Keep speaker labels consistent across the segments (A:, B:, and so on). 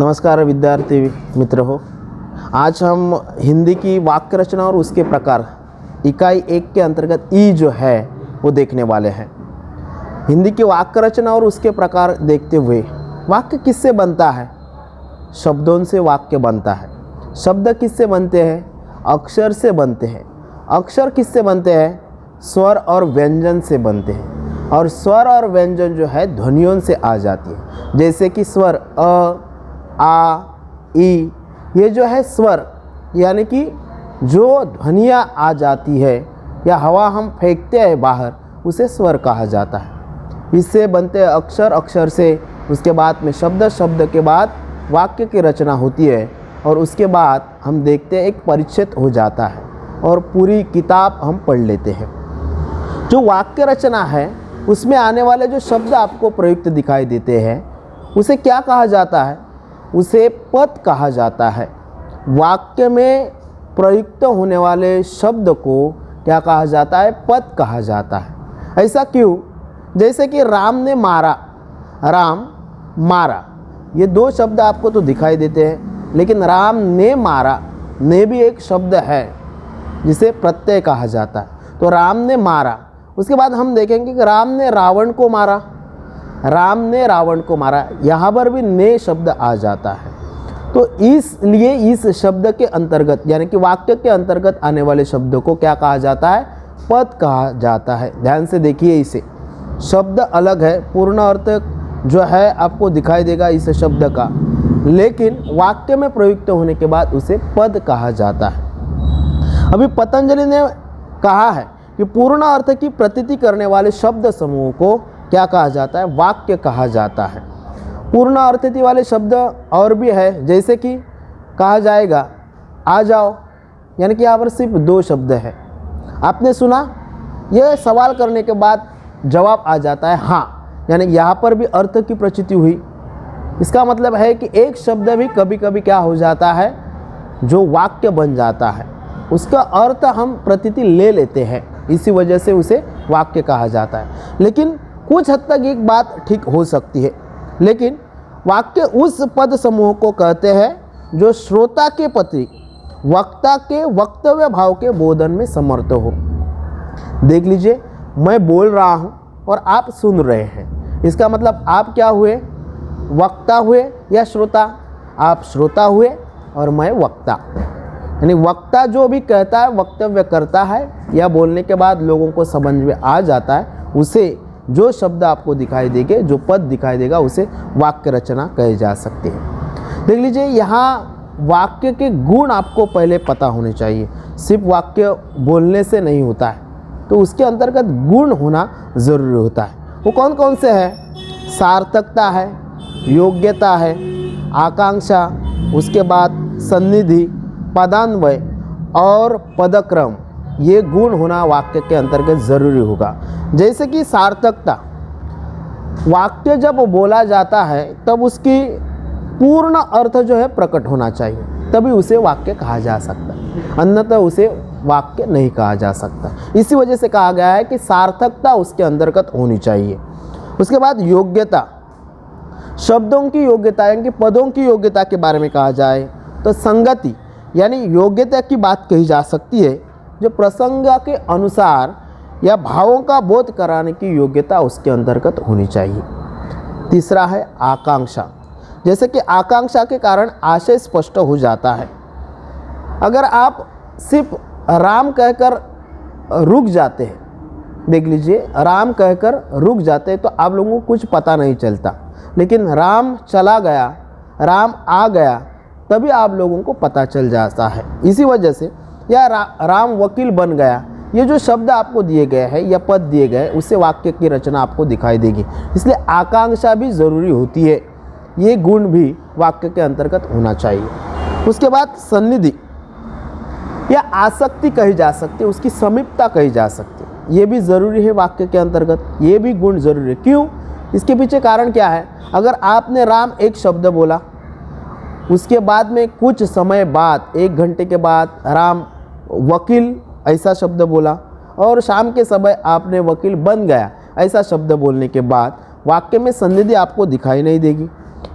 A: नमस्कार विद्यार्थी मित्र हो। आज हम हिंदी की वाक्य रचना और उसके प्रकार इकाई 1 के अंतर्गत ई जो है वो देखने वाले हैं। हिंदी की वाक्य रचना और उसके प्रकार देखते हुए वाक्य किससे बनता है? शब्दों से वाक्य बनता है। शब्द किससे बनते हैं? अक्षर से बनते हैं। अक्षर किससे बनते हैं? स्वर और व्यंजन से बनते हैं। और स्वर और व्यंजन जो है ध्वनियों से आ जाती है। जैसे कि स्वर अ, आ, ई, ये जो है स्वर यानी कि जो ध्वनियाँ आ जाती है या हवा हम फेंकते हैं बाहर, उसे स्वर कहा जाता है। इससे बनते हैं अक्षर, अक्षर से उसके बाद में शब्द, शब्द के बाद वाक्य की रचना होती है और उसके बाद हम देखते हैं एक परिच्छेद हो जाता है और पूरी किताब हम पढ़ लेते हैं। जो वाक्य रचना है उसमें आने वाले जो शब्द आपको प्रयुक्त दिखाई देते हैं उसे क्या कहा जाता है? उसे पद कहा जाता है। वाक्य में प्रयुक्त होने वाले शब्द को क्या कहा जाता है? पद कहा जाता है। ऐसा क्यों? जैसे कि राम ने मारा, राम मारा, ये दो शब्द आपको तो दिखाई देते हैं, लेकिन राम ने मारा, ने भी एक शब्द है जिसे प्रत्यय कहा जाता है। तो राम ने मारा। उसके बाद हम देखेंगे कि राम ने रावण को मारा, राम ने रावण को मारा, यहाँ पर भी ने शब्द आ जाता है। तो इसलिए इस शब्द के अंतर्गत यानी कि वाक्य के अंतर्गत आने वाले शब्दों को क्या कहा जाता है? पद कहा जाता है। ध्यान से देखिए, इसे शब्द अलग है, पूर्ण अर्थ जो है आपको दिखाई देगा इस शब्द का, लेकिन वाक्य में प्रयुक्त होने के बाद उसे पद कहा जाता है। अभी पतंजलि ने कहा है कि पूर्ण अर्थ की प्रतीति करने वाले शब्द समूह को क्या कहा जाता है? वाक्य कहा जाता है। पूर्ण अर्थिति वाले शब्द और भी है, जैसे कि कहा जाएगा आ जाओ, यानी कि यहाँ पर सिर्फ दो शब्द है। आपने सुना, यह सवाल करने के बाद जवाब आ जाता है हाँ, यानी यहाँ पर भी अर्थ की प्रचिति हुई। इसका मतलब है कि एक शब्द भी कभी कभी क्या हो जाता है, जो वाक्य बन जाता है, उसका अर्थ हम प्रतीति ले लेते हैं, इसी वजह से उसे वाक्य कहा जाता है। लेकिन कुछ हद तक एक बात ठीक हो सकती है, लेकिन वाक्य उस पद समूह को कहते हैं जो श्रोता के प्रति वक्ता के वक्तव्य भाव के बोधन में समर्थ हो। देख लीजिए, मैं बोल रहा हूँ और आप सुन रहे हैं, इसका मतलब आप क्या हुए? वक्ता हुए या श्रोता? आप श्रोता हुए और मैं वक्ता। यानी वक्ता जो भी कहता है, वक्तव्य करता है या बोलने के बाद लोगों को समझ में आ जाता है, उसे जो शब्द आपको दिखाई देंगे, जो पद दिखाई देगा, उसे वाक्य रचना कहे जा सकते हैं। देख लीजिए, यहाँ वाक्य के गुण आपको पहले पता होने चाहिए। सिर्फ वाक्य बोलने से नहीं होता है, तो उसके अंतर्गत गुण होना ज़रूरी होता है। वो कौन कौन से हैं? सार्थकता है, योग्यता है, आकांक्षा, उसके बाद सन्निधि, पदान्वय और पदक्रम, ये गुण होना वाक्य के अंतर्गत ज़रूरी होगा। जैसे कि सार्थकता, वाक्य जब बोला जाता है तब उसकी पूर्ण अर्थ जो है प्रकट होना चाहिए, तभी उसे वाक्य कहा जा सकता है, अन्यथा उसे वाक्य नहीं कहा जा सकता। इसी वजह से कहा गया है कि सार्थकता उसके अंतर्गत होनी चाहिए। उसके बाद योग्यता, शब्दों की योग्यता यानी कि पदों की योग्यता के बारे में कहा जाए तो संगति यानी योग्यता की बात कही जा सकती है, जो प्रसंग के अनुसार या भावों का बोध कराने की योग्यता उसके अंतर्गत होनी चाहिए। तीसरा है आकांक्षा, जैसे कि आकांक्षा के कारण आशय स्पष्ट हो जाता है। अगर आप सिर्फ राम कहकर रुक जाते हैं, देख लीजिए, राम कहकर रुक जाते हैं तो आप लोगों को कुछ पता नहीं चलता, लेकिन राम चला गया, राम आ गया, तभी आप लोगों को पता चल जाता है। इसी वजह से या राम वकील बन गया, ये जो शब्द आपको दिए गए हैं या पद दिए गए, उससे वाक्य की रचना आपको दिखाई देगी। इसलिए आकांक्षा भी ज़रूरी होती है, ये गुण भी वाक्य के अंतर्गत होना चाहिए। उसके बाद सन्निधि या आसक्ति कही जा सकती है, उसकी समीपता कही जा सकती है, ये भी ज़रूरी है वाक्य के अंतर्गत, ये भी गुण ज़रूरी है। क्यों? इसके पीछे कारण क्या है? अगर आपने राम एक शब्द बोला, उसके बाद में कुछ समय बाद, 1 घंटे के बाद राम वकील ऐसा शब्द बोला, और शाम के समय आपने वकील बन गया ऐसा शब्द बोलने के बाद वाक्य में सन्निधि आपको दिखाई नहीं देगी।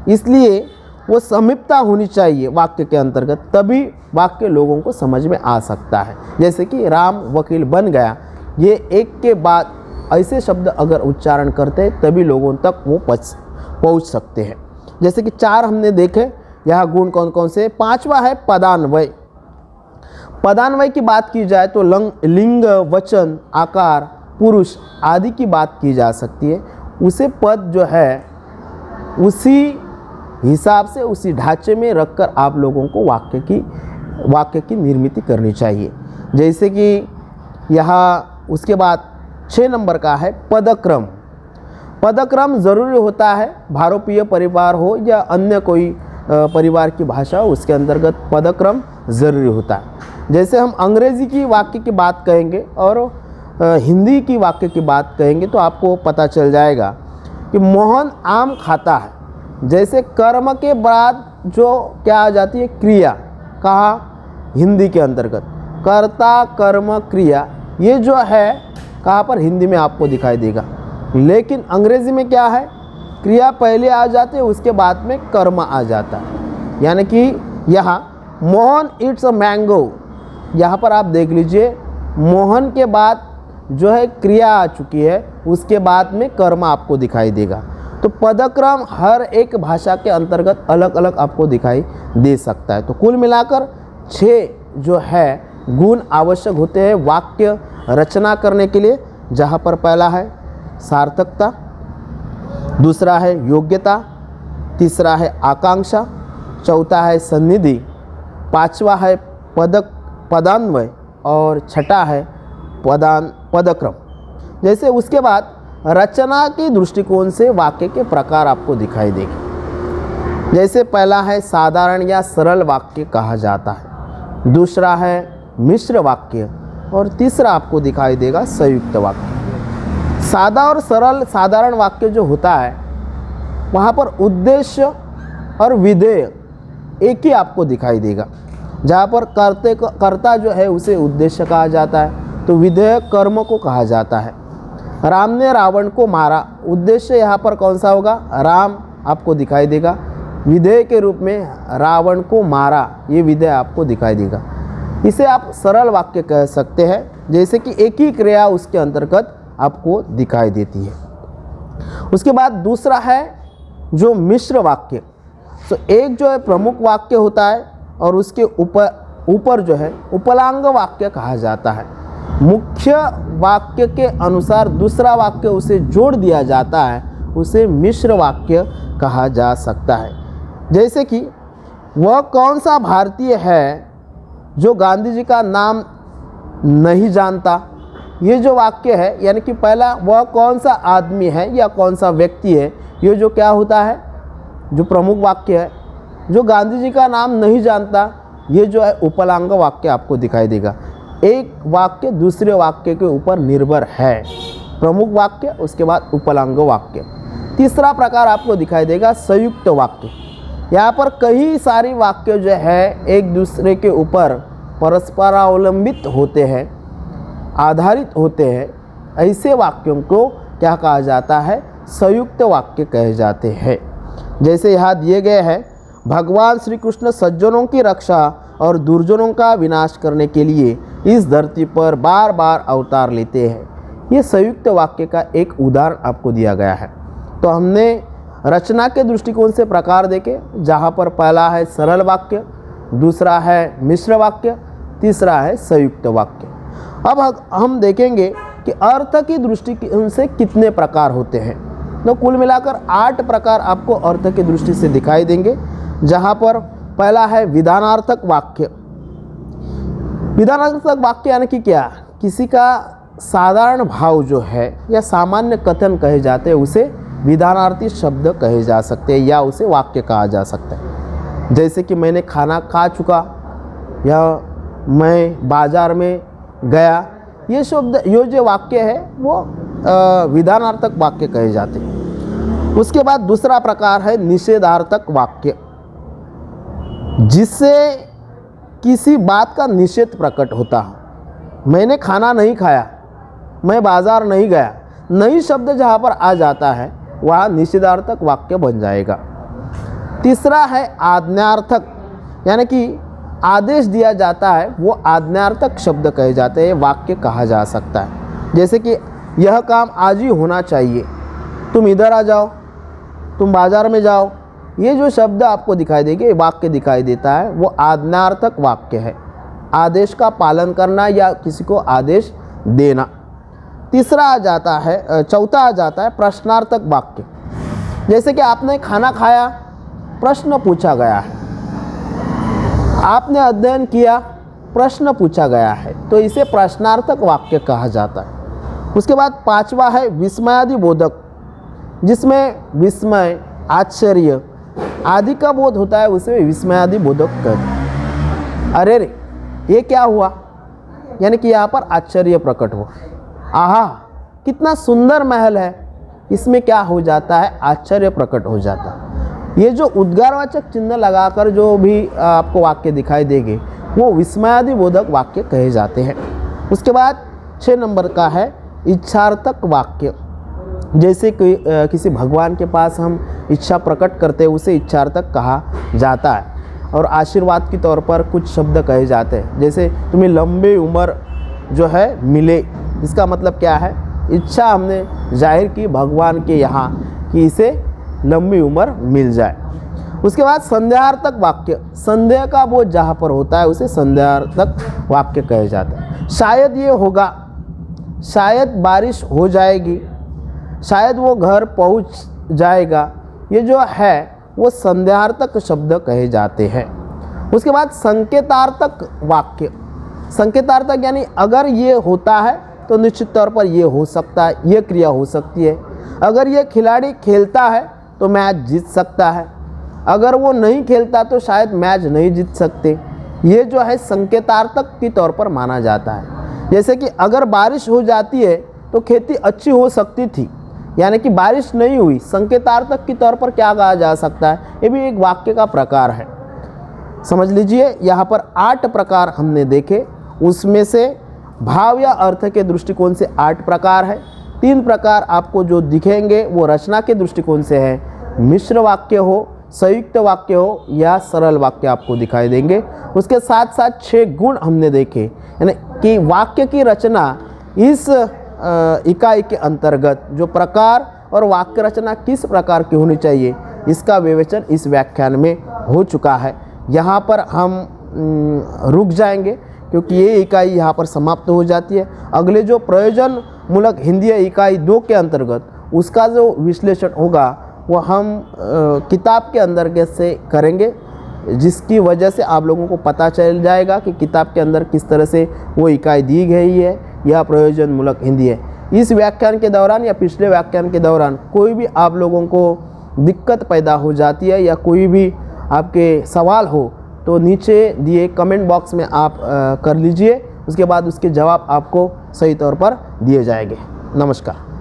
A: इसलिए वो समीपता होनी चाहिए वाक्य के अंतर्गत, तभी वाक्य लोगों को समझ में आ सकता है। जैसे कि राम वकील बन गया, ये एक के बाद ऐसे शब्द अगर उच्चारण करते हैं तभी लोगों तक वो पहुँच सकते हैं। जैसे कि 4 हमने देखे, यहाँ गुण कौन कौन से। 5वां है पदान्वय। पदान्वय की बात की जाए तो लिंग, वचन, आकार, पुरुष आदि की बात की जा सकती है। उसे पद जो है उसी हिसाब से, उसी ढांचे में रखकर आप लोगों को वाक्य की निर्मिति करनी चाहिए। जैसे कि यहाँ उसके बाद 6 नंबर का है पदक्रम। पदक्रम ज़रूरी होता है, भारोपीय परिवार हो या अन्य कोई परिवार की भाषा हो, उसके अंतर्गत पदक्रम ज़रूरी होता है। जैसे हम अंग्रेज़ी की वाक्य की बात कहेंगे और हिंदी की वाक्य की बात कहेंगे तो आपको पता चल जाएगा कि मोहन आम खाता है। जैसे कर्म के बाद जो क्या आ जाती है, क्रिया, कहा हिंदी के अंतर्गत कर्ता कर्म क्रिया, ये जो है कहाँ पर, हिंदी में आपको दिखाई देगा। लेकिन अंग्रेज़ी में क्या है, क्रिया पहले आ जाती है, उसके बाद में कर्म आ जाता है। यानी कि यहाँ मोहन इट्स अ मैंगो, यहाँ पर आप देख लीजिए मोहन के बाद जो है क्रिया आ चुकी है, उसके बाद में कर्म आपको दिखाई देगा। तो पदक्रम हर एक भाषा के अंतर्गत अलग अलग आपको दिखाई दे सकता है। तो कुल मिलाकर 6 जो है गुण आवश्यक होते हैं वाक्य रचना करने के लिए, जहाँ पर पहला है सार्थकता, दूसरा है योग्यता, तीसरा है आकांक्षा, चौथा है सन्निधि, 5वां है पदान्वय और 6ठा है पदक्रम। जैसे उसके बाद रचना के दृष्टिकोण से वाक्य के प्रकार आपको दिखाई देंगे। जैसे पहला है साधारण या सरल वाक्य कहा जाता है, दूसरा है मिश्र वाक्य और तीसरा आपको दिखाई देगा संयुक्त वाक्य। सादा और सरल साधारण वाक्य जो होता है वहाँ पर उद्देश्य और विधेय एक ही आपको दिखाई देगा। जहाँ पर कर्ता जो है उसे उद्देश्य कहा जाता है, तो विधेय कर्म को कहा जाता है। राम ने रावण को मारा, उद्देश्य यहाँ पर कौन सा होगा, राम आपको दिखाई देगा। विधेय के रूप में रावण को मारा, ये विधेय आपको दिखाई देगा। इसे आप सरल वाक्य कह सकते हैं, जैसे कि एक ही क्रिया उसके अंतर्गत आपको दिखाई देती है। उसके बाद दूसरा है जो मिश्र वाक्य। तो एक जो है प्रमुख वाक्य होता है और उसके ऊपर जो है उपलांग वाक्य कहा जाता है। मुख्य वाक्य के अनुसार दूसरा वाक्य उसे जोड़ दिया जाता है, उसे मिश्र वाक्य कहा जा सकता है। जैसे कि वह कौन सा भारतीय है जो गांधी जी का नाम नहीं जानता, ये जो वाक्य है, यानी कि पहला वह कौन सा आदमी है या कौन सा व्यक्ति है, ये जो क्या होता है, जो प्रमुख वाक्य है। जो गांधी जी का नाम नहीं जानता, ये जो है उपलांग वाक्य आपको दिखाई देगा। एक वाक्य दूसरे वाक्य के ऊपर निर्भर है, प्रमुख वाक्य उसके बाद उपलांग वाक्य। तीसरा प्रकार आपको दिखाई देगा संयुक्त वाक्य। यहाँ पर कई सारी वाक्य जो है एक दूसरे के ऊपर परस्परावलंबित होते हैं, आधारित होते हैं। ऐसे वाक्यों को क्या कहा जाता है, संयुक्त वाक्य कहे जाते हैं। जैसे यहाँ दिए गए हैं, भगवान श्री कृष्ण सज्जनों की रक्षा और दुर्जनों का विनाश करने के लिए इस धरती पर बार बार अवतार लेते हैं। ये संयुक्त वाक्य का एक उदाहरण आपको दिया गया है। तो हमने रचना के दृष्टिकोण से प्रकार देखे, जहाँ पर पहला है सरल वाक्य, दूसरा है मिश्र वाक्य, तीसरा है संयुक्त वाक्य। अब हम देखेंगे कि अर्थ की दृष्टि से कितने प्रकार होते हैं। तो कुल मिलाकर 8 प्रकार आपको अर्थ की दृष्टि से दिखाई देंगे, जहाँ पर पहला है विधानार्थक वाक्य। विधानार्थक वाक्य यानी कि क्या, किसी का साधारण भाव जो है या सामान्य कथन कहे जाते हैं, उसे विधानार्थी शब्द कहे जा सकते हैं या उसे वाक्य कहा जा सकता है। जैसे कि मैंने खाना खा चुका या मैं बाजार में गया, ये शब्द, ये जो वाक्य है वो विधानार्थक वाक्य कहे जाते हैं। उसके बाद दूसरा प्रकार है निषेधार्थक वाक्य, जिससे किसी बात का निषेध प्रकट होता है। मैंने खाना नहीं खाया, मैं बाजार नहीं गया, नई शब्द जहाँ पर आ जाता है वहाँ निषेधार्थक वाक्य बन जाएगा। तीसरा है आज्ञार्थक, यानी कि आदेश दिया जाता है वो आज्ञार्थक शब्द कहे जाते हैं, वाक्य कहा जा सकता है। जैसे कि यह काम आज ही होना चाहिए, तुम इधर आ जाओ, तुम बाज़ार में जाओ, ये जो शब्द आपको दिखाई देंगे, वाक्य दिखाई देता है, वो आज्ञार्थक वाक्य है, आदेश का पालन करना या किसी को आदेश देना। तीसरा आ जाता है, चौथा आ जाता है प्रश्नार्थक वाक्य। जैसे कि आपने खाना खाया, प्रश्न पूछा गया है, आपने अध्ययन किया, प्रश्न पूछा गया है, तो इसे प्रश्नार्थक वाक्य कहा जाता है। उसके बाद पांचवा है विस्मयादि बोधक, जिसमें विस्मय, आश्चर्य आदि का बोध होता है, उसे विस्मयादि बोधक कहते हैं। अरे रे ये क्या हुआ, यानी कि यहाँ पर आश्चर्य प्रकट हुआ। आहा कितना सुंदर महल है, इसमें क्या हो जाता है, आश्चर्य प्रकट हो जाता है। ये जो उद्गारवाचक चिन्ह लगाकर जो भी आपको वाक्य दिखाई देंगे वो विस्मयादि बोधक वाक्य कहे जाते हैं। उसके बाद 6 नंबर का है इच्छार्थक वाक्य। जैसे कि किसी भगवान के पास हम इच्छा प्रकट करते हैं, उसे इच्छार्थक कहा जाता है। और आशीर्वाद के तौर पर कुछ शब्द कहे जाते हैं, जैसे तुम्हें लंबी उम्र जो है मिले, इसका मतलब क्या है, इच्छा हमने जाहिर की भगवान के यहाँ कि इसे लंबी उम्र मिल जाए। उसके बाद संदेहार्थक वाक्य, संदेह का बोझ जहाँ पर होता है उसे संदेहार्थक वाक्य कहे जाता है। शायद ये होगा, शायद बारिश हो जाएगी, शायद वो घर पहुँच जाएगा, ये जो है वो संदेहार्थक शब्द कहे जाते हैं। उसके बाद संकेतार्थक वाक्य, संकेतार्थक यानी अगर ये होता है तो निश्चित तौर पर ये हो सकता है, ये क्रिया हो सकती है। अगर ये खिलाड़ी खेलता है तो मैच जीत सकता है, अगर वो नहीं खेलता तो शायद मैच नहीं जीत सकते। ये जो है संकेतार्थक के तौर पर माना जाता है। जैसे कि अगर बारिश हो जाती है तो खेती अच्छी हो सकती थी, यानी कि बारिश नहीं हुई, संकेतार्थक के तौर पर क्या कहा जा सकता है, ये भी एक वाक्य का प्रकार है। समझ लीजिए यहाँ पर 8 प्रकार हमने देखे, उसमें से भाव या अर्थ के दृष्टिकोण से 8 प्रकार है। 3 प्रकार आपको जो दिखेंगे वो रचना के दृष्टिकोण से है, मिश्र वाक्य हो, संयुक्त वाक्य हो या सरल वाक्य आपको दिखाई देंगे। उसके साथ साथ 6 गुण हमने देखे, यानी कि वाक्य की रचना इस इकाई के अंतर्गत जो प्रकार और वाक्य रचना किस प्रकार की होनी चाहिए, इसका विवेचन इस व्याख्यान में हो चुका है। यहाँ पर हम रुक जाएंगे क्योंकि ये इकाई यहाँ पर समाप्त हो जाती है। अगले जो प्रयोजन मूलक हिंदी इकाई 2 के अंतर्गत उसका जो विश्लेषण होगा वो हम किताब के अंतर्गत से करेंगे, जिसकी वजह से आप लोगों को पता चल जाएगा कि किताब के अंदर किस तरह से वो इकाई दी गई है, यह प्रयोजन मूलक हिंदी है। इस व्याख्यान के दौरान या पिछले व्याख्यान के दौरान कोई भी आप लोगों को दिक्कत पैदा हो जाती है या कोई भी आपके सवाल हो तो नीचे दिए कमेंट बॉक्स में आप कर लीजिए, उसके बाद उसके जवाब आपको सही तौर पर दिए जाएंगे। नमस्कार।